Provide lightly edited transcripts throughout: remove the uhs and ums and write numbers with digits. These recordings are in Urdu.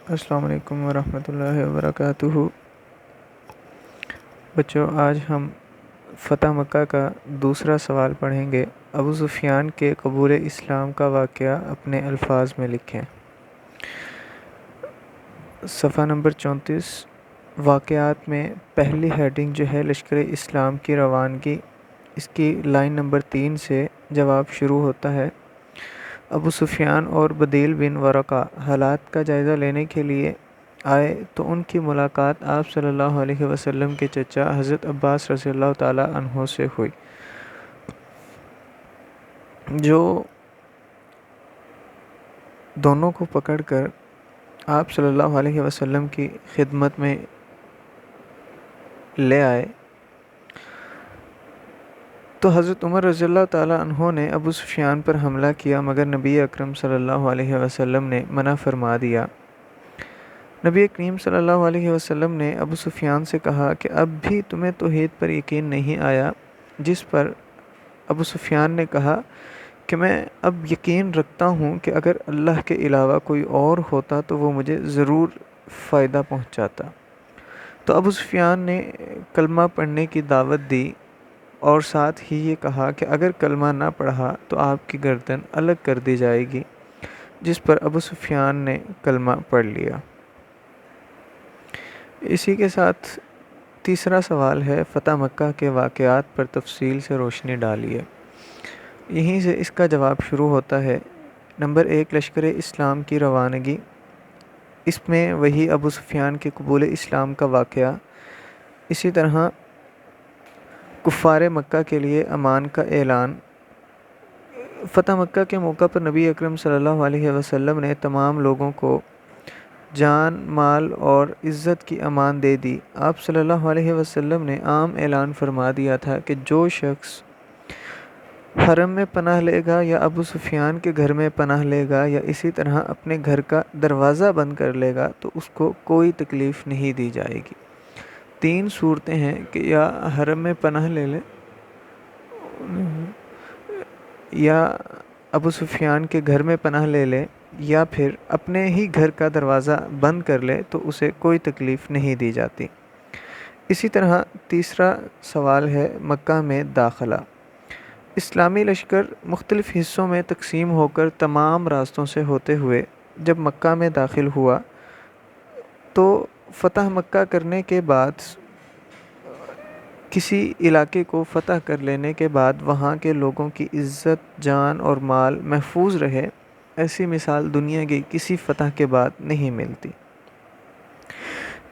السلام علیکم ورحمۃ اللہ وبرکاتہ۔ بچوں، آج ہم فتح مکہ کا دوسرا سوال پڑھیں گے۔ ابو سفیان کے قبول اسلام کا واقعہ اپنے الفاظ میں لکھیں۔ صفحہ نمبر 34 واقعات میں پہلی ہیڈنگ جو ہے لشکر اسلام کی روانگی، اس کی لائن نمبر 3 سے جواب شروع ہوتا ہے۔ ابو سفیان اور بدیل بن ورقہ حالات کا جائزہ لینے کے لیے آئے تو ان کی ملاقات آپ صلی اللہ علیہ وسلم کے چچا حضرت عباس رضی اللہ تعالیٰ عنہ سے ہوئی، جو دونوں کو پکڑ کر آپ صلی اللہ علیہ وسلم کی خدمت میں لے آئے تو حضرت عمر رضی اللہ تعالیٰ عنہ نے ابو سفیان پر حملہ کیا، مگر نبی اکرم صلی اللہ علیہ وسلم نے منع فرما دیا۔ نبی کریم صلی اللہ علیہ وسلم نے ابو سفیان سے کہا کہ اب بھی تمہیں توحید پر یقین نہیں آیا، جس پر ابو سفیان نے کہا کہ میں اب یقین رکھتا ہوں کہ اگر اللہ کے علاوہ کوئی اور ہوتا تو وہ مجھے ضرور فائدہ پہنچاتا۔ تو ابو سفیان نے کلمہ پڑھنے کی دعوت دی اور ساتھ ہی یہ کہا کہ اگر کلمہ نہ پڑھا تو آپ کی گردن الگ کر دی جائے گی، جس پر ابو سفیان نے کلمہ پڑھ لیا۔ اسی کے ساتھ تیسرا سوال ہے، فتح مکہ کے واقعات پر تفصیل سے روشنی ڈالیے۔ یہیں سے اس کا جواب شروع ہوتا ہے۔ نمبر 1، لشکر اسلام کی روانگی، اس میں وہی ابو سفیان کے قبول اسلام کا واقعہ، اسی طرح کفار مکہ کے لیے امان کا اعلان۔ فتح مکہ کے موقع پر نبی اکرم صلی اللہ علیہ وسلم نے تمام لوگوں کو جان، مال اور عزت کی امان دے دی۔ آپ صلی اللہ علیہ وسلم نے عام اعلان فرما دیا تھا کہ جو شخص حرم میں پناہ لے گا یا ابو سفیان کے گھر میں پناہ لے گا یا اسی طرح اپنے گھر کا دروازہ بند کر لے گا تو اس کو کوئی تکلیف نہیں دی جائے گی۔ 3 صورتیں ہیں کہ یا حرم میں پناہ لے لے، یا ابو سفیان کے گھر میں پناہ لے لے، یا پھر اپنے ہی گھر کا دروازہ بند کر لے تو اسے کوئی تکلیف نہیں دی جاتی۔ اسی طرح تیسرا سوال ہے، مکہ میں داخلہ۔ اسلامی لشکر مختلف حصوں میں تقسیم ہو کر تمام راستوں سے ہوتے ہوئے جب مکہ میں داخل ہوا تو فتح مکہ کرنے کے بعد، کسی علاقے کو فتح کر لینے کے بعد وہاں کے لوگوں کی عزت، جان اور مال محفوظ رہے، ایسی مثال دنیا کی کسی فتح کے بعد نہیں ملتی۔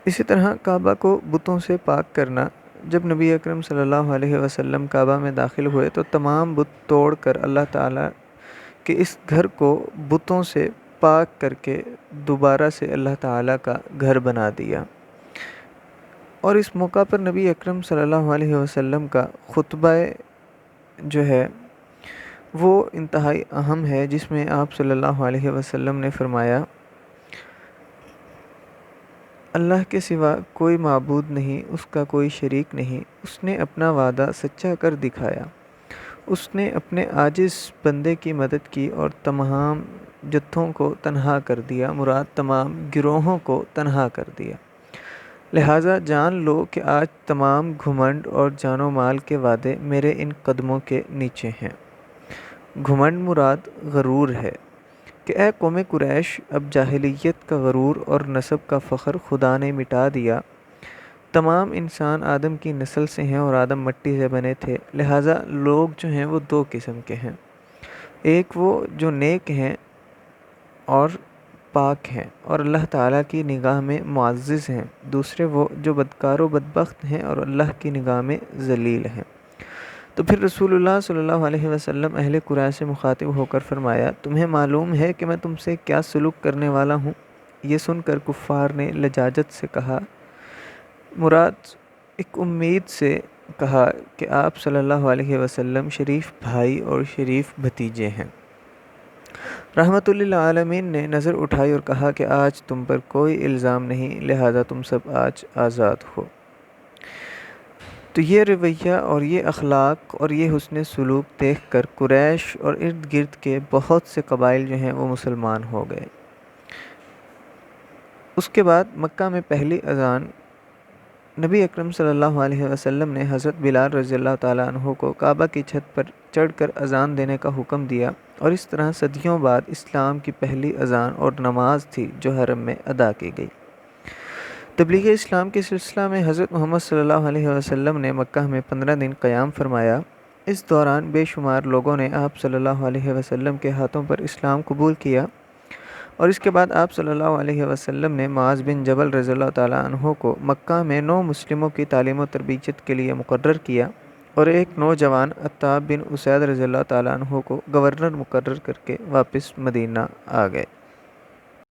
اسی طرح کعبہ کو بتوں سے پاک کرنا، جب نبی اکرم صلی اللہ علیہ وسلم کعبہ میں داخل ہوئے تو تمام بت توڑ کر اللہ تعالیٰ کے اس گھر کو بتوں سے پاک کر کے دوبارہ سے اللہ تعالیٰ کا گھر بنا دیا۔ اور اس موقع پر نبی اکرم صلی اللہ علیہ وسلم کا خطبہ جو ہے وہ انتہائی اہم ہے، جس میں آپ صلی اللہ علیہ وسلم نے فرمایا، اللہ کے سوا کوئی معبود نہیں، اس کا کوئی شریک نہیں، اس نے اپنا وعدہ سچا کر دکھایا، اس نے اپنے عاجز بندے کی مدد کی اور تمام جتھوں کو تنہا کر دیا، مراد تمام گروہوں کو تنہا کر دیا۔ لہٰذا جان لو کہ آج تمام گھمنڈ اور جان و مال کے وعدے میرے ان قدموں کے نیچے ہیں۔ گھمنڈ مراد غرور ہے کہ اے قوم قریش، اب جاہلیت کا غرور اور نسب کا فخر خدا نے مٹا دیا۔ تمام انسان آدم کی نسل سے ہیں اور آدم مٹی سے بنے تھے، لہٰذا لوگ جو ہیں وہ 2 قسم کے ہیں، ایک وہ جو نیک ہیں اور پاک ہیں اور اللہ تعالیٰ کی نگاہ میں معزز ہیں، دوسرے وہ جو بدکار و بدبخت ہیں اور اللہ کی نگاہ میں ذلیل ہیں۔ تو پھر رسول اللہ صلی اللہ علیہ وسلم اہل قریش سے مخاطب ہو کر فرمایا، تمہیں معلوم ہے کہ میں تم سے کیا سلوک کرنے والا ہوں؟ یہ سن کر کفار نے لجاجت سے کہا، مراد ایک امید سے کہا کہ آپ صلی اللہ علیہ وسلم شریف بھائی اور شریف بھتیجے ہیں۔ رحمت للعالمین نے نظر اٹھائی اور کہا کہ آج تم پر کوئی الزام نہیں، لہذا تم سب آج آزاد ہو۔ تو یہ رویہ اور یہ اخلاق اور یہ حسن سلوک دیکھ کر قریش اور ارد گرد کے بہت سے قبائل جو ہیں وہ مسلمان ہو گئے۔ اس کے بعد مکہ میں پہلی اذان نبی اکرم صلی اللہ علیہ وسلم نے حضرت بلال رضی اللہ تعالیٰ عنہ کو کعبہ کی چھت پر چڑھ کر اذان دینے کا حکم دیا، اور اس طرح صدیوں بعد اسلام کی پہلی اذان اور نماز تھی جو حرم میں ادا کی گئی۔ تبلیغ اسلام کے سلسلہ میں حضرت محمد صلی اللہ علیہ وسلم نے مکہ میں 15 دن قیام فرمایا۔ اس دوران بے شمار لوگوں نے آپ صلی اللہ علیہ وسلم کے ہاتھوں پر اسلام قبول کیا، اور اس کے بعد آپ صلی اللہ علیہ وسلم نے معاذ بن جبل رضی اللہ تعالیٰ عنہ کو مکہ میں 9 مسلموں کی تعلیم و تربیت کے لیے مقرر کیا، اور ایک نوجوان عتاب بن اسید رضی اللہ تعالیٰ عنہ کو گورنر مقرر کر کے واپس مدینہ آ گئے۔